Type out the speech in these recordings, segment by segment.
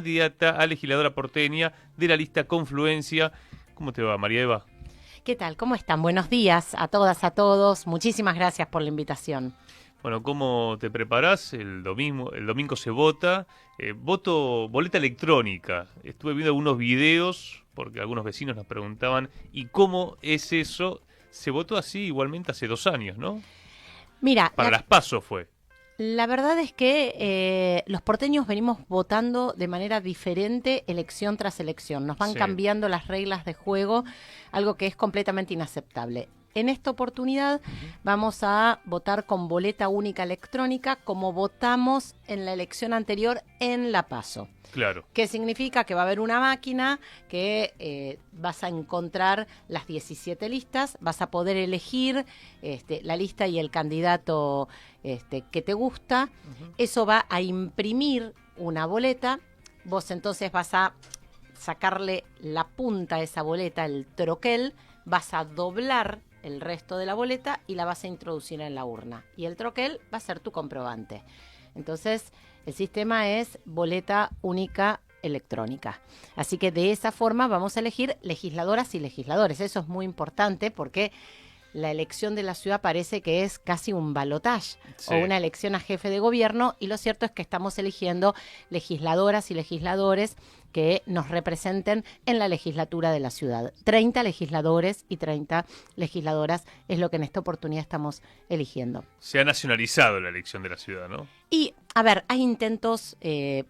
candidata a legisladora porteña de la lista Confluencia. ¿Cómo te va, María Eva? ¿Qué tal? ¿Cómo están? Buenos días a todas, a todos. Muchísimas gracias por la invitación. Bueno, ¿cómo te preparás? El domingo se vota. Boleta electrónica. Estuve viendo algunos videos porque algunos vecinos nos preguntaban, ¿y cómo es eso? Se votó así igualmente hace 2 años, ¿no? Mira, Para las PASO fue. la verdad es que los porteños venimos votando de manera diferente elección tras elección. Nos van Sí. cambiando las reglas de juego, algo que es completamente inaceptable. En esta oportunidad vamos a votar con boleta única electrónica como votamos en la elección anterior en la PASO. Claro. ¿Qué significa? Que va a haber una máquina que vas a encontrar las 17 listas, vas a poder elegir la lista y el candidato que te gusta. Eso va a imprimir una boleta, vos entonces vas a sacarle la punta a esa boleta, el troquel, vas a doblar el resto de la boleta y la vas a introducir en la urna. Y el troquel va a ser tu comprobante. Entonces, el sistema es boleta única electrónica. Así que de esa forma vamos a elegir legisladoras y legisladores. Eso es muy importante porque la elección de la ciudad parece que es casi un balotaje Sí. o una elección a jefe de gobierno, y lo cierto es que estamos eligiendo legisladoras y legisladores que nos representen en la legislatura de la ciudad. 30 legisladores y 30 legisladoras es lo que en esta oportunidad estamos eligiendo. Se ha nacionalizado la elección de la ciudad, ¿no? Y, a ver, hay intentos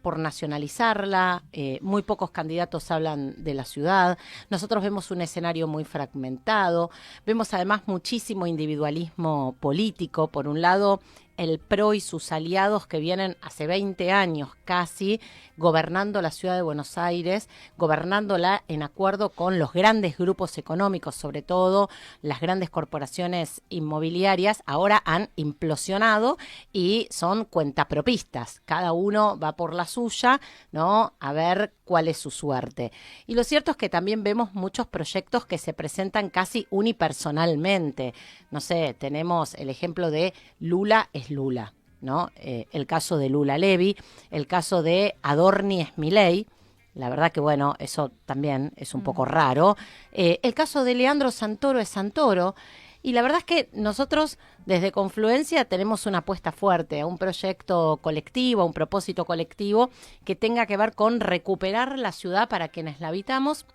por nacionalizarla, muy pocos candidatos hablan de la ciudad, nosotros vemos un escenario muy fragmentado, vemos además muchísimo individualismo político. Por un lado, el PRO y sus aliados que vienen hace 20 años casi gobernando la ciudad de Buenos Aires, gobernándola en acuerdo con los grandes grupos económicos, sobre todo las grandes corporaciones inmobiliarias, ahora han implosionado y son cuentapropistas. Cada uno va por la suya, ¿no? A ver cuál es su suerte. Y lo cierto es que también vemos muchos proyectos que se presentan casi unipersonalmente. No sé, tenemos el ejemplo de Lula es Lula, ¿no? El caso de Lula Levy, el caso de Adorni es Milei. La verdad que, bueno, eso también es un poco raro. El caso de Leandro Santoro es Santoro. Y la verdad es que nosotros desde Confluencia tenemos una apuesta fuerte a un proyecto colectivo, a un propósito colectivo que tenga que ver con recuperar la ciudad para quienes la habitamos.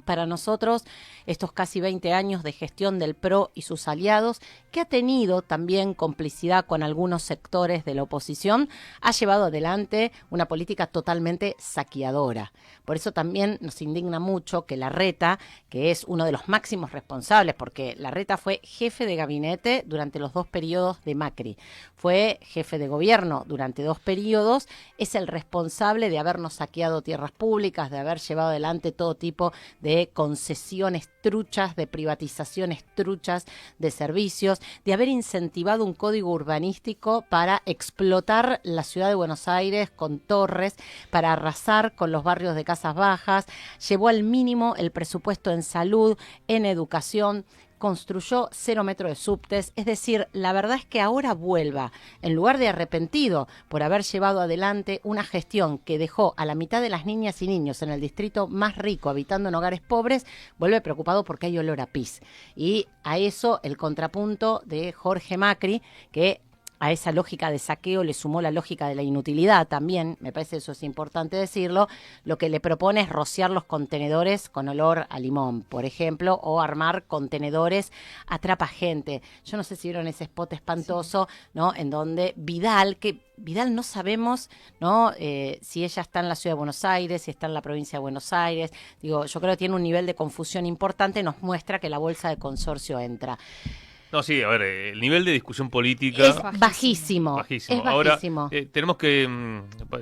Para nosotros, estos casi 20 años de gestión del PRO y sus aliados, que ha tenido también complicidad con algunos sectores de la oposición, ha llevado adelante una política totalmente saqueadora. Por eso también nos indigna mucho que Larreta, que es uno de los máximos responsables, porque Larreta fue jefe de gabinete durante los 2 periodos de Macri, fue jefe de gobierno durante 2 periodos, es el responsable de habernos saqueado tierras públicas, de haber llevado adelante todo tipo de concesiones truchas, de privatizaciones truchas de servicios, de haber incentivado un código urbanístico para explotar la ciudad de Buenos Aires con torres, para arrasar con los barrios de casas bajas, llevó al mínimo el presupuesto en salud, en educación, construyó 0 metros de subtes. Es decir, la verdad es que ahora vuelva, en lugar de arrepentido por haber llevado adelante una gestión que dejó a la mitad de las niñas y niños en el distrito más rico habitando en hogares pobres, vuelve preocupado porque hay olor a pis. Y a eso el contrapunto de Jorge Macri, que a esa lógica de saqueo le sumó la lógica de la inutilidad también, me parece eso es importante decirlo. Lo que le propone es rociar los contenedores con olor a limón, por ejemplo, o armar contenedores atrapa gente. Yo no sé si vieron ese spot espantoso, sí, ¿no? En donde Vidal no sabemos, ¿no? Si ella está en la ciudad de Buenos Aires, si está en la provincia de Buenos Aires. Digo, yo creo que tiene un nivel de confusión importante, nos muestra que la bolsa de consorcio entra. No, sí, a ver, el nivel de discusión política es bajísimo. bajísimo. Es bajísimo. Ahora, tenemos que,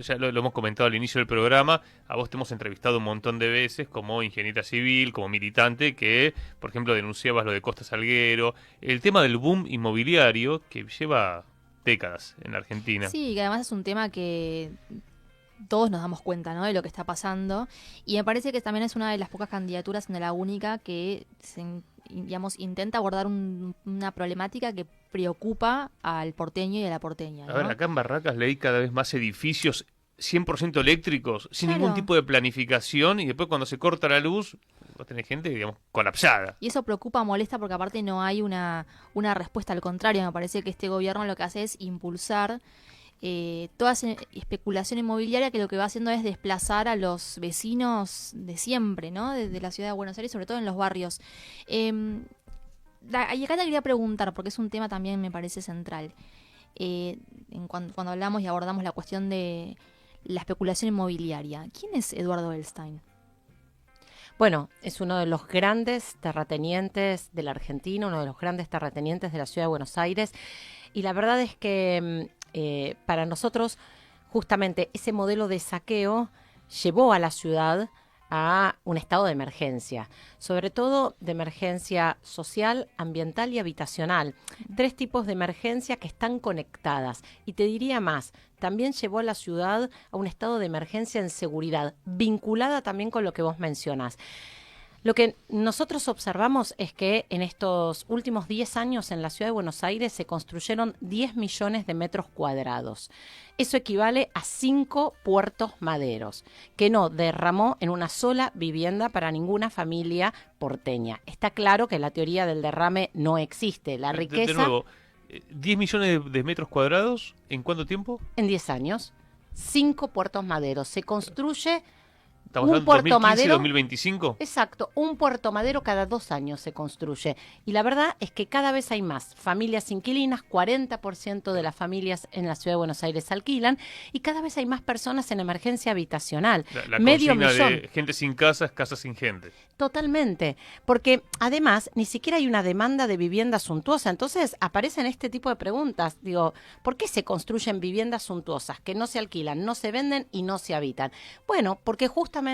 ya lo hemos comentado al inicio del programa, a vos te hemos entrevistado un montón de veces como ingeniera civil, como militante, que, por ejemplo, denunciabas lo de Costa Salguero, el tema del boom inmobiliario que lleva décadas en la Argentina. Sí, que además es un tema que todos nos damos cuenta, ¿no?, de lo que está pasando, y me parece que también es una de las pocas candidaturas en la única que digamos, intenta abordar una problemática que preocupa al porteño y a la porteña, ¿no? A ver, acá en Barracas leí cada vez más edificios 100% eléctricos, sin Claro. ningún tipo de planificación, y después cuando se corta la luz, vos tenés gente, digamos, colapsada. Y eso preocupa, molesta, porque aparte no hay una respuesta. Al contrario, me parece que este gobierno lo que hace es impulsar toda esa especulación inmobiliaria, que lo que va haciendo es desplazar a los vecinos de siempre, ¿no? De la ciudad de Buenos Aires, sobre todo en los barrios. Y acá te quería preguntar, porque es un tema también me parece central. Cuando hablamos y abordamos la cuestión de la especulación inmobiliaria, ¿quién es Eduardo Elstein? Bueno, es uno de los grandes terratenientes de la Argentina, uno de los grandes terratenientes de la ciudad de Buenos Aires. Y la verdad es que para nosotros, justamente ese modelo de saqueo llevó a la ciudad a un estado de emergencia, sobre todo de emergencia social, ambiental y habitacional. 3 tipos de emergencia que están conectadas. Y te diría más, también llevó a la ciudad a un estado de emergencia en seguridad, vinculada también con lo que vos mencionás. Lo que nosotros observamos es que en estos últimos 10 años en la ciudad de Buenos Aires se construyeron 10 millones de metros cuadrados. Eso equivale a 5 puertos maderos, que no derramó en una sola vivienda para ninguna familia porteña. Está claro que la teoría del derrame no existe. La riqueza... De nuevo, 10 millones de metros cuadrados, ¿en cuánto tiempo? En 10 años, 5 puertos maderos. Se construye... ¿Estamos un hablando de puerto 2015, madero, 2025? Exacto, un puerto madero cada 2 años se construye. Y la verdad es que cada vez hay más familias inquilinas, 40% de las familias en la ciudad de Buenos Aires alquilan, y cada vez hay más personas en emergencia habitacional. La Medio consigna millón. de gente sin casas, casas sin gente. Totalmente, porque además ni siquiera hay una demanda de vivienda suntuosa, entonces aparecen este tipo de preguntas. Digo, ¿por qué se construyen viviendas suntuosas que no se alquilan, no se venden y no se habitan? Bueno, porque justamente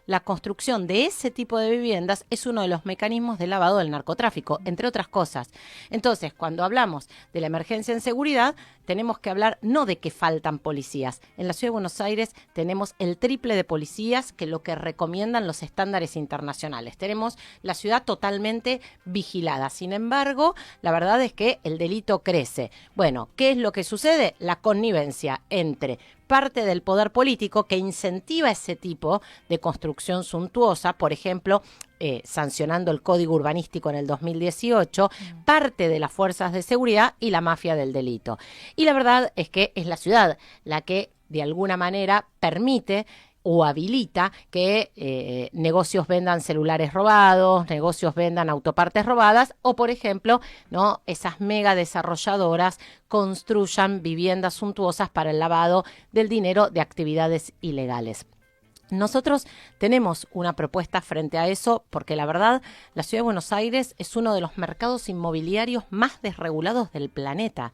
la construcción de ese tipo de viviendas es uno de los mecanismos de lavado del narcotráfico, entre otras cosas. Entonces, cuando hablamos de la emergencia en seguridad, tenemos que hablar no de que faltan policías. En la ciudad de Buenos Aires tenemos el triple de policías que lo que recomiendan los estándares internacionales. Tenemos la ciudad totalmente vigilada. Sin embargo, la verdad es que el delito crece. Bueno, ¿qué es lo que sucede? La connivencia entre parte del poder político que incentiva ese tipo de construcción suntuosa, por ejemplo, sancionando el Código Urbanístico en el 2018, parte de las fuerzas de seguridad y la mafia del delito. Y la verdad es que es la ciudad la que, de alguna manera, permite o habilita que negocios vendan celulares robados, negocios vendan autopartes robadas, o por ejemplo, ¿no?, esas mega desarrolladoras construyan viviendas suntuosas para el lavado del dinero de actividades ilegales. Nosotros tenemos una propuesta frente a eso porque la verdad la Ciudad de Buenos Aires es uno de los mercados inmobiliarios más desregulados del planeta.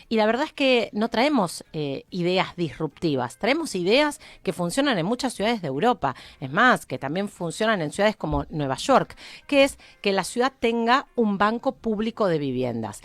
Y la verdad es que no traemos ideas disruptivas, traemos ideas que funcionan en muchas ciudades de Europa. Es más, que también funcionan en ciudades como Nueva York, que es que la ciudad tenga un banco público de viviendas.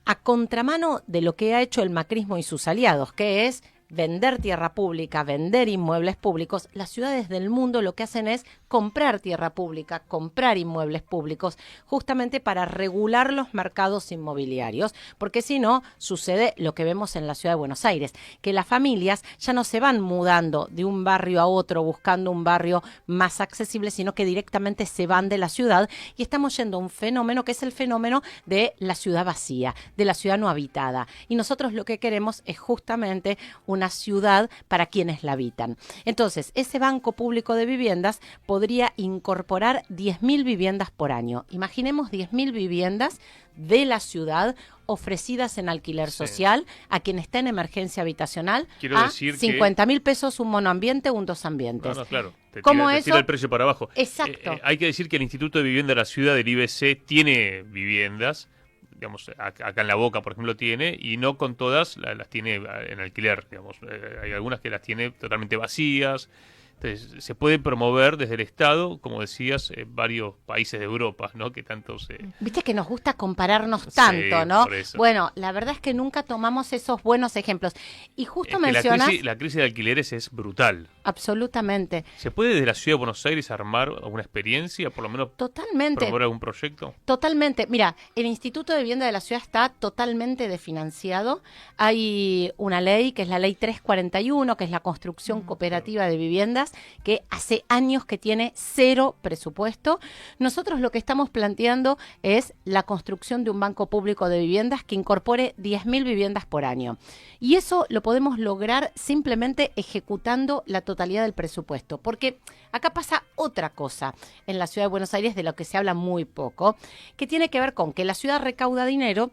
A contramano de lo que ha hecho el macrismo y sus aliados, que es vender tierra pública, vender inmuebles públicos, las ciudades del mundo lo que hacen es comprar tierra pública, comprar inmuebles públicos, justamente para regular los mercados inmobiliarios, porque si no, sucede lo que vemos en la ciudad de Buenos Aires, que las familias ya no se van mudando de un barrio a otro buscando un barrio más accesible, sino que directamente se van de la ciudad y estamos yendo a un fenómeno que es el fenómeno de la ciudad vacía, de la ciudad no habitada. Y nosotros lo que queremos es justamente una ciudad para quienes la habitan. Entonces, ese banco público de viviendas podría incorporar 10.000 viviendas por año. Imaginemos 10.000 viviendas de la ciudad ofrecidas en alquiler social a quien está en emergencia habitacional. Quiero a decir 50.000 pesos un monoambiente, un dos ambientes. No, claro. ¿Cómo te eso? tira el precio para abajo. Exacto. Hay que decir que el Instituto de Vivienda de la Ciudad del IBC tiene viviendas, digamos, acá en La Boca, por ejemplo, tiene, y no con todas las tiene en alquiler, digamos. Hay algunas que las tiene totalmente vacías. Entonces, se puede promover desde el Estado, como decías, varios países de Europa, ¿no? Que tanto se... Viste que nos gusta compararnos tanto, Sí, ¿no? por eso. Bueno, la verdad es que nunca tomamos esos buenos ejemplos. Y justo Es que mencionas... la crisis de alquileres es brutal. absolutamente. ¿Se puede desde la Ciudad de Buenos Aires armar alguna experiencia, por lo menos Totalmente. promover algún proyecto? Totalmente. Mira, el Instituto de Vivienda de la Ciudad está totalmente desfinanciado. Hay una ley, que es la ley 341, que es la construcción cooperativa de viviendas, que hace años que tiene cero presupuesto. Nosotros lo que estamos planteando es la construcción de un banco público de viviendas que incorpore 10.000 viviendas por año. Y eso lo podemos lograr simplemente ejecutando la totalidad del presupuesto. Porque acá pasa otra cosa en la Ciudad de Buenos Aires de lo que se habla muy poco, que tiene que ver con que la ciudad recauda dinero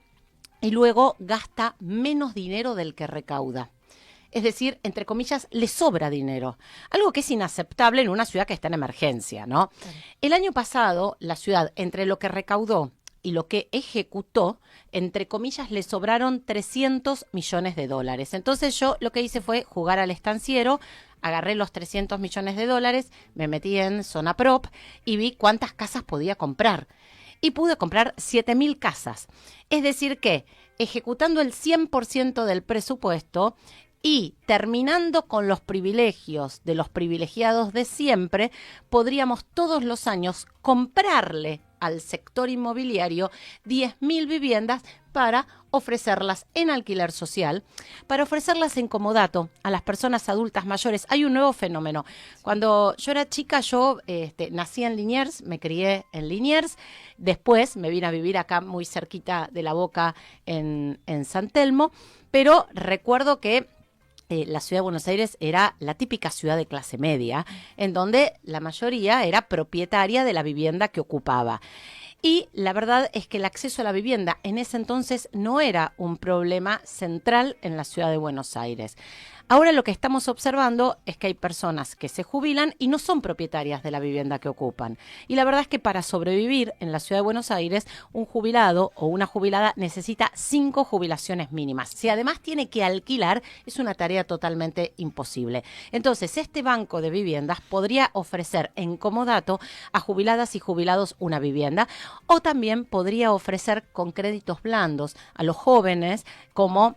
y luego gasta menos dinero del que recauda. Es decir, entre comillas, le sobra dinero. Algo que es inaceptable en una ciudad que está en emergencia, ¿no? Claro. El año pasado, la ciudad, entre lo que recaudó y lo que ejecutó, entre comillas, le sobraron 300 millones de dólares. Entonces yo lo que hice fue jugar al estanciero, agarré los 300 millones de dólares, me metí en Zona Prop y vi cuántas casas podía comprar. Y pude comprar 7.000 casas. Es decir que, ejecutando el 100% del presupuesto y terminando con los privilegios de los privilegiados de siempre, podríamos todos los años comprarle al sector inmobiliario 10.000 viviendas para ofrecerlas en alquiler social, para ofrecerlas en comodato a las personas adultas mayores. Hay un nuevo fenómeno. Cuando yo era chica, yo nací en Liniers, me crié en Liniers, después me vine a vivir acá muy cerquita de La Boca en San Telmo, pero recuerdo que la ciudad de Buenos Aires era la típica ciudad de clase media, en donde la mayoría era propietaria de la vivienda que ocupaba. Y la verdad es que el acceso a la vivienda en ese entonces no era un problema central en la ciudad de Buenos Aires. Ahora lo que estamos observando es que hay personas que se jubilan y no son propietarias de la vivienda que ocupan. Y la verdad es que para sobrevivir en la ciudad de Buenos Aires, un jubilado o una jubilada necesita 5 jubilaciones mínimas. Si además tiene que alquilar, es una tarea totalmente imposible. Entonces, este banco de viviendas podría ofrecer en comodato a jubiladas y jubilados una vivienda, o también podría ofrecer con créditos blandos a los jóvenes como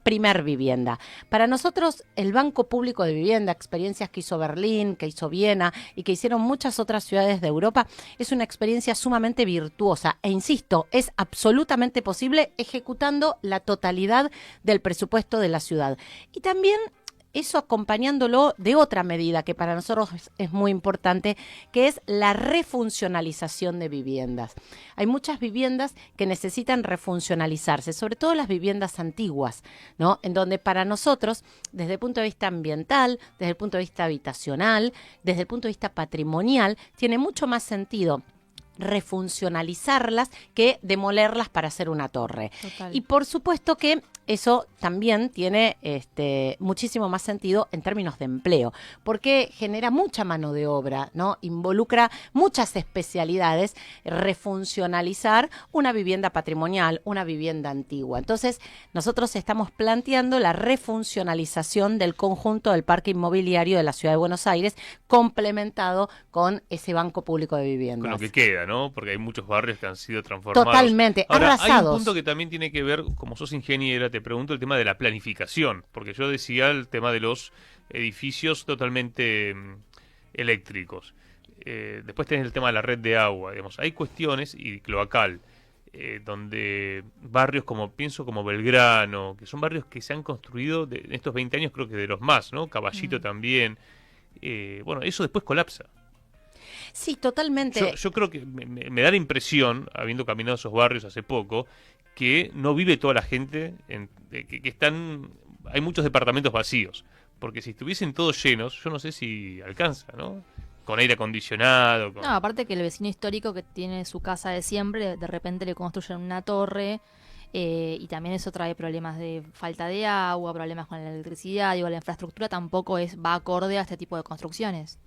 primer vivienda. Para nosotros, el Banco Público de Vivienda, experiencias que hizo Berlín, que hizo Viena y que hicieron muchas otras ciudades de Europa, es una experiencia sumamente virtuosa. E insisto, es absolutamente posible ejecutando la totalidad del presupuesto de la ciudad. Y también eso acompañándolo de otra medida que para nosotros es muy importante, que es la refuncionalización de viviendas. Hay muchas viviendas que necesitan refuncionalizarse, sobre todo las viviendas antiguas, ¿no? En donde para nosotros, desde el punto de vista ambiental, desde el punto de vista habitacional, desde el punto de vista patrimonial, tiene mucho más sentido refuncionalizarlas que demolerlas para hacer una torre. Total. Y por supuesto que eso también tiene muchísimo más sentido en términos de empleo, porque genera mucha mano de obra, ¿no? Involucra muchas especialidades, refuncionalizar una vivienda patrimonial, una vivienda antigua. Entonces, nosotros estamos planteando la refuncionalización del conjunto del parque inmobiliario de la Ciudad de Buenos Aires, complementado con ese banco público de viviendas. Con lo que queda, ¿no? Porque hay muchos barrios que han sido transformados. Totalmente, Ahora, arrasados. hay un punto que también tiene que ver, como sos ingeniera, te pregunto el tema de la planificación, porque yo decía el tema de los edificios totalmente eléctricos. Después tenés el tema de la red de agua, digamos. Hay cuestiones, y cloacal, donde barrios pienso como Belgrano, que son barrios que se han construido en estos 20 años, creo que de los más, ¿no? Caballito también. Bueno, eso después colapsa. Sí, totalmente. Yo creo que me da la impresión, habiendo caminado esos barrios hace poco, que no vive toda la gente, que están, hay muchos departamentos vacíos, porque si estuviesen todos llenos, yo no sé si alcanza, ¿no? Con aire acondicionado. No, aparte que el vecino histórico que tiene su casa de siempre, de repente le construyen una torre, y también eso trae problemas de falta de agua, problemas con la electricidad, digo, la infraestructura tampoco va acorde a este tipo de construcciones.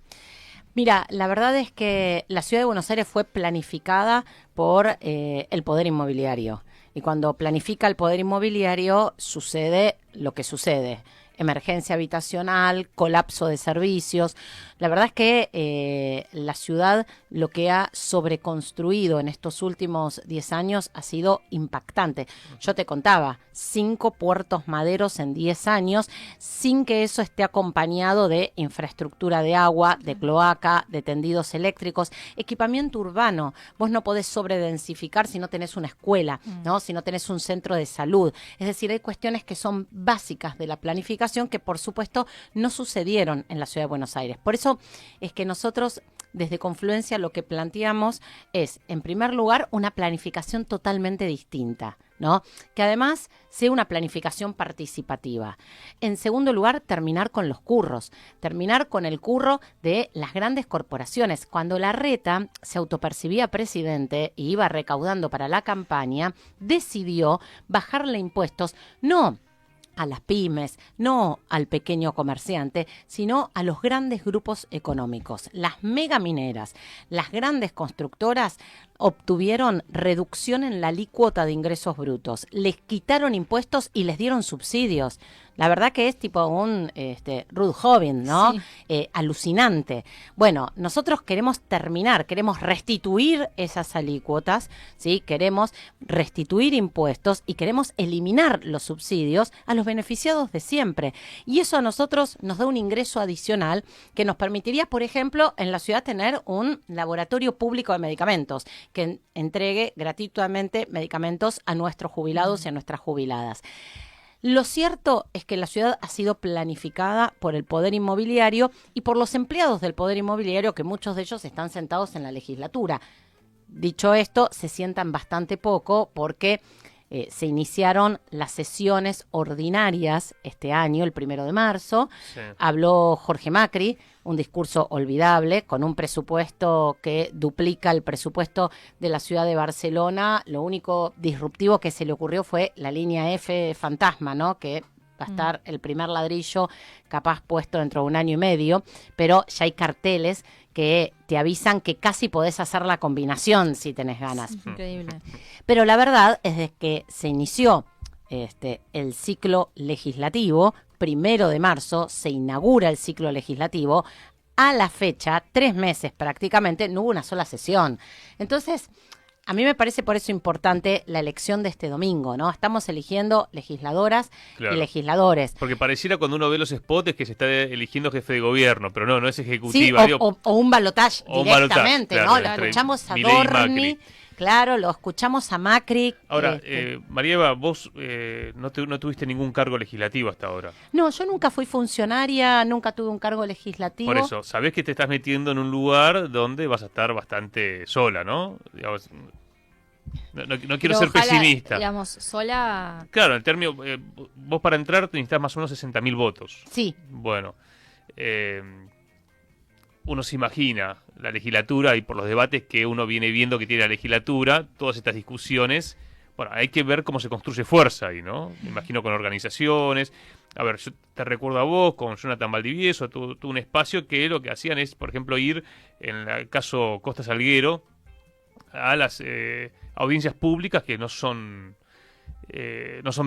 Mira, la verdad es que la Ciudad de Buenos Aires fue planificada por el poder inmobiliario. Y cuando planifica el poder inmobiliario, sucede lo que sucede. emergencia habitacional, colapso de servicios. La verdad es que la ciudad lo que ha sobreconstruido en estos últimos 10 años ha sido impactante. Yo te contaba, 5 puertos maderos en 10 años, sin que eso esté acompañado de infraestructura de agua, de cloaca, de tendidos eléctricos, equipamiento urbano. Vos no podés sobredensificar si no tenés una escuela, ¿no? Si no tenés un centro de salud. Es decir, hay cuestiones que son básicas de la planificación que, por supuesto, no sucedieron en la Ciudad de Buenos Aires. Por eso es que nosotros, desde Confluencia, lo que planteamos es, en primer lugar, una planificación totalmente distinta, ¿no? Que además sea una planificación participativa. En segundo lugar, terminar con los curros, terminar con el curro de las grandes corporaciones. Cuando Larreta se autopercibía presidente y iba recaudando para la campaña, decidió bajarle impuestos, no a las pymes, no al pequeño comerciante, sino a los grandes grupos económicos. Las megamineras, las grandes constructoras obtuvieron reducción en la alícuota de ingresos brutos, les quitaron impuestos y les dieron subsidios. La verdad que es tipo un Ruth Hobbin, ¿no? Sí. Alucinante. Bueno, nosotros queremos queremos restituir esas alícuotas, ¿sí? Queremos restituir impuestos y queremos eliminar los subsidios a los beneficiados de siempre. Y eso a nosotros nos da un ingreso adicional que nos permitiría, por ejemplo, en la ciudad tener un laboratorio público de medicamentos que entregue gratuitamente medicamentos a nuestros jubilados y a nuestras jubiladas. Lo cierto es que la ciudad ha sido planificada por el Poder Inmobiliario y por los empleados del Poder Inmobiliario, que muchos de ellos están sentados en la legislatura. Dicho esto, se sientan bastante poco porque se iniciaron las sesiones ordinarias este año, el 1 de marzo. Sí. Habló Jorge Macri, un discurso olvidable, con un presupuesto que duplica el presupuesto de la ciudad de Barcelona. Lo único disruptivo que se le ocurrió fue la línea F fantasma, ¿no? Que va a estar el primer ladrillo capaz puesto dentro de un año y medio, pero ya hay carteles que te avisan que casi podés hacer la combinación si tenés ganas. Es increíble. Pero la verdad es de que se inició el ciclo legislativo, 1 de marzo se inaugura el ciclo legislativo. A la fecha, 3 meses prácticamente, no hubo una sola sesión. Entonces, a mí me parece por eso importante la elección de este domingo, ¿no? Estamos eligiendo legisladoras y legisladores. Porque pareciera cuando uno ve los spots que se está eligiendo jefe de gobierno, pero no es ejecutiva. Sí, o un balotaje directamente, claro, ¿no? Lo escuchamos a Dorni, claro, lo escuchamos a Macri. Ahora, María Eva, vos no tuviste ningún cargo legislativo hasta ahora. No, yo nunca fui funcionaria, nunca tuve un cargo legislativo. Por eso, sabés que te estás metiendo en un lugar donde vas a estar bastante sola, ¿no? Digamos, no quiero ser pesimista. Digamos, sola. Claro, en el término, vos para entrar necesitas más o menos 60.000 votos. Sí. Bueno, uno se imagina la legislatura y por los debates que uno viene viendo que tiene la legislatura, todas estas discusiones, bueno, hay que ver cómo se construye fuerza ahí, ¿no? Me imagino con organizaciones. A ver, yo te recuerdo a vos, con Jonathan Valdivieso, tuvo un espacio que lo que hacían es, por ejemplo, ir, en el caso Costa Salguero, a las audiencias públicas que no son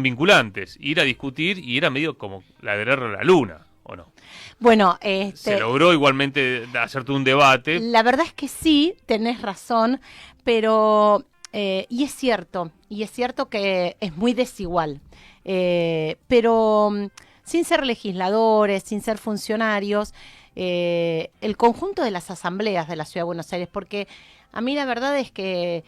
vinculantes, ir a discutir y era medio como ladrar a la luna, ¿o no? Bueno, se logró igualmente hacer todo un debate. La verdad es que sí, tenés razón, pero y es cierto que es muy desigual, pero sin ser legisladores, sin ser funcionarios, el conjunto de las asambleas de la Ciudad de Buenos Aires, porque a mí la verdad es que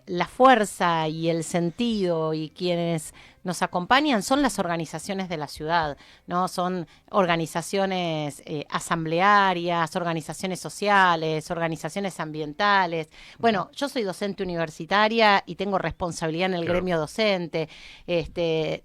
la fuerza y el sentido y quienes nos acompañan son las organizaciones de la ciudad, ¿no? Son organizaciones asamblearias, organizaciones sociales, organizaciones ambientales. Bueno, yo soy docente universitaria y tengo responsabilidad en el gremio docente.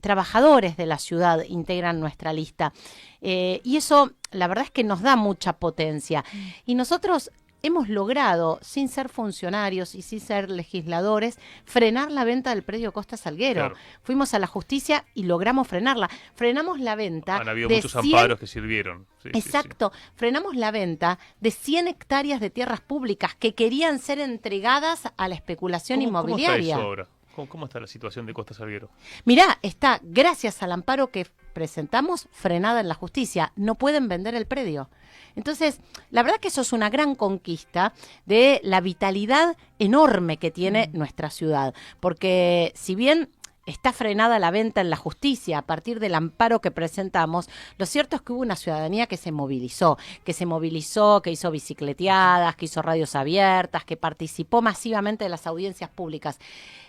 Trabajadores de la ciudad integran nuestra lista. Y eso, la verdad es que nos da mucha potencia. Y nosotros hemos logrado, sin ser funcionarios y sin ser legisladores, frenar la venta del predio Costa Salguero. Claro. Fuimos a la justicia y logramos frenarla. Frenamos la venta. Han habido muchos amparos que sirvieron. Sí, exacto. Sí. Frenamos la venta de 100 hectáreas de tierras públicas que querían ser entregadas a la especulación inmobiliaria. ¿Cómo está eso ahora? ¿Cómo está la situación de Costa Salguero? Mirá, está, gracias al amparo que presentamos, frenada en la justicia. No pueden vender el predio. Entonces, la verdad que eso es una gran conquista de la vitalidad enorme que tiene nuestra ciudad. Porque si bien está frenada la venta en la justicia a partir del amparo que presentamos, lo cierto es que hubo una ciudadanía que se movilizó, que hizo bicicleteadas, que hizo radios abiertas, que participó masivamente de las audiencias públicas.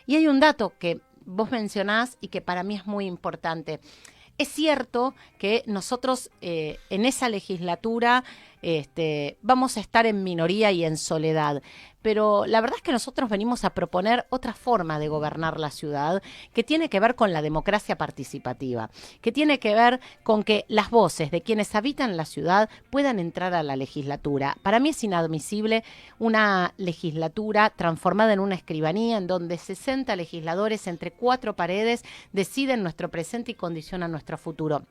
Y hay un dato que vos mencionás y que para mí es muy importante. Es cierto que nosotros en esa legislatura vamos a estar en minoría y en soledad, pero la verdad es que nosotros venimos a proponer otra forma de gobernar la ciudad que tiene que ver con la democracia participativa, que tiene que ver con que las voces de quienes habitan la ciudad puedan entrar a la legislatura. Para mí es inadmisible una legislatura transformada en una escribanía en donde 60 legisladores entre 4 paredes deciden nuestro presente y condicionan nuestro futuro.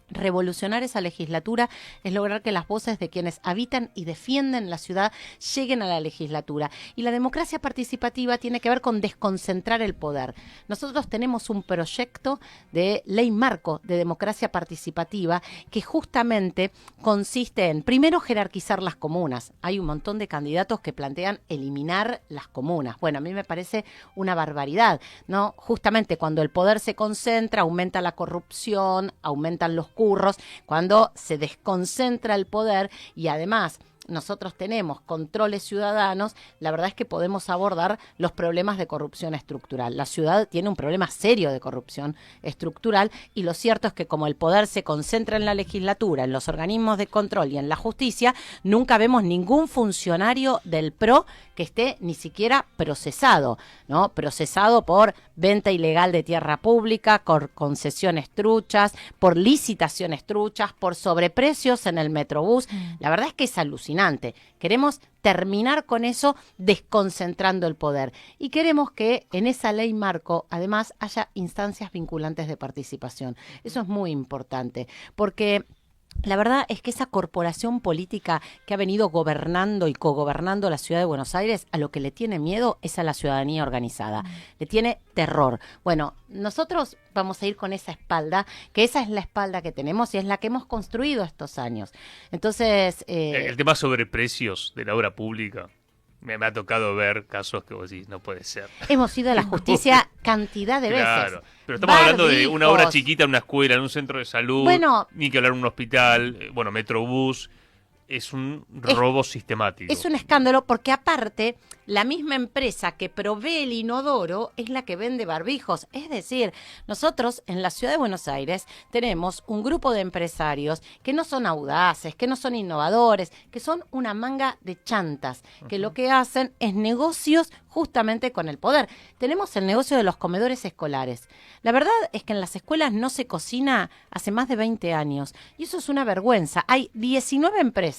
Revolucionar esa legislatura es lograr que las voces de quienes habitan y defienden la ciudad lleguen a la legislatura. Y la democracia participativa tiene que ver con desconcentrar el poder. Nosotros tenemos un proyecto de ley marco de democracia participativa que justamente consiste en, primero, jerarquizar las comunas. Hay un montón de candidatos que plantean eliminar las comunas. Bueno, a mí me parece una barbaridad, ¿no? Justamente cuando el poder se concentra, aumenta la corrupción, aumentan los curros, cuando se desconcentra el poder y además nosotros tenemos controles ciudadanos, la verdad es que podemos abordar los problemas de corrupción estructural. La ciudad tiene un problema serio de corrupción estructural y lo cierto es que como el poder se concentra en la legislatura, en los organismos de control y en la justicia, nunca vemos ningún funcionario del PRO que esté ni siquiera procesado, ¿no? Procesado por venta ilegal de tierra pública, por concesiones truchas, por licitaciones truchas, por sobreprecios en el Metrobús. La verdad es que es alucinante. Queremos terminar con eso desconcentrando el poder y queremos que en esa ley marco además haya instancias vinculantes de participación. Eso es muy importante porque la verdad es que esa corporación política que ha venido gobernando y cogobernando la ciudad de Buenos Aires, a lo que le tiene miedo es a la ciudadanía organizada. Le tiene terror. Bueno, nosotros vamos a ir con esa espalda, que esa es la espalda que tenemos y es la que hemos construido estos años. Entonces... El tema sobre precios de la obra pública. Me ha tocado ver casos que vos decís, no puede ser. Hemos ido a la justicia cantidad de veces. Claro, pero estamos hablando de una obra chiquita en una escuela, en un centro de salud, bueno, ni que hablar de un hospital, Metrobús. Es un robo sistemático. Es un escándalo porque aparte la misma empresa que provee el inodoro es la que vende barbijos. Es decir, nosotros en la ciudad de Buenos Aires tenemos un grupo de empresarios que no son audaces, que no son innovadores, que son una manga de chantas, que lo que hacen es negocios justamente con el poder. Tenemos el negocio de los comedores escolares. La verdad es que en las escuelas no se cocina hace más de 20 años y eso es una vergüenza. Hay 19 empresas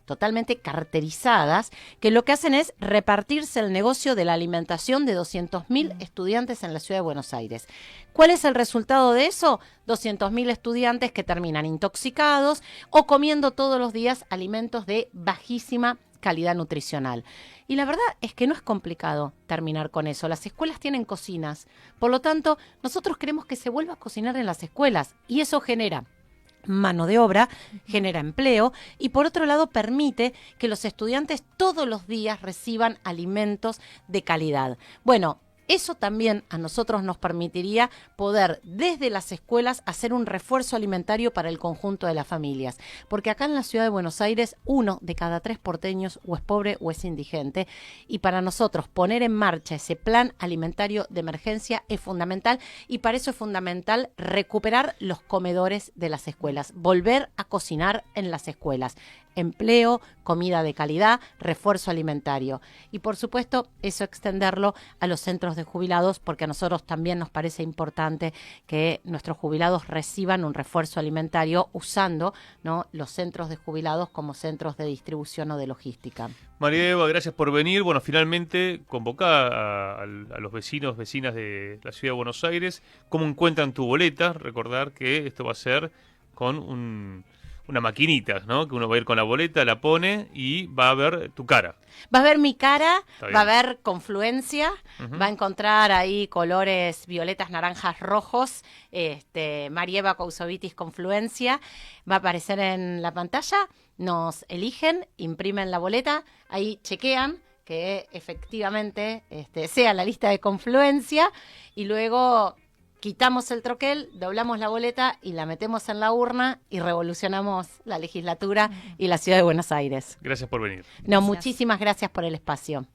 totalmente carterizadas que lo que hacen es repartirse el negocio de la alimentación de 200.000 estudiantes en la ciudad de Buenos Aires. ¿Cuál es el resultado de eso? 200.000 estudiantes que terminan intoxicados o comiendo todos los días alimentos de bajísima calidad nutricional. Y la verdad es que no es complicado terminar con eso. Las escuelas tienen cocinas. Por lo tanto, nosotros queremos que se vuelva a cocinar en las escuelas y eso genera mano de obra, genera empleo y por otro lado permite que los estudiantes todos los días reciban alimentos de calidad. Bueno, eso también a nosotros nos permitiría poder desde las escuelas hacer un refuerzo alimentario para el conjunto de las familias. Porque acá en la ciudad de Buenos Aires, 1 de cada 3 porteños o es pobre o es indigente. Y para nosotros poner en marcha ese plan alimentario de emergencia es fundamental. Y para eso es fundamental recuperar los comedores de las escuelas. Volver a cocinar en las escuelas. Empleo, comida de calidad, refuerzo alimentario. Y por supuesto, eso extenderlo a los centros de jubilados, porque a nosotros también nos parece importante que nuestros jubilados reciban un refuerzo alimentario usando, ¿no?, los centros de jubilados como centros de distribución o de logística. María Eva, gracias por venir. Bueno, finalmente convoca a los vecinos, vecinas de la ciudad de Buenos Aires. ¿Cómo encuentran tu boleta? Recordar que esto va a ser con un una maquinita, ¿no? Que uno va a ir con la boleta, la pone y va a ver tu cara. Va a ver mi cara, Está bien. va a ver confluencia, Ujú. va a encontrar ahí colores violetas, naranjas, rojos, Marieva Cousovitis confluencia, va a aparecer en la pantalla, nos eligen, imprimen la boleta, ahí chequean que efectivamente sea la lista de confluencia y luego quitamos el troquel, doblamos la boleta y la metemos en la urna y revolucionamos la legislatura y la ciudad de Buenos Aires. Gracias por venir. No, Gracias. muchísimas gracias por el espacio.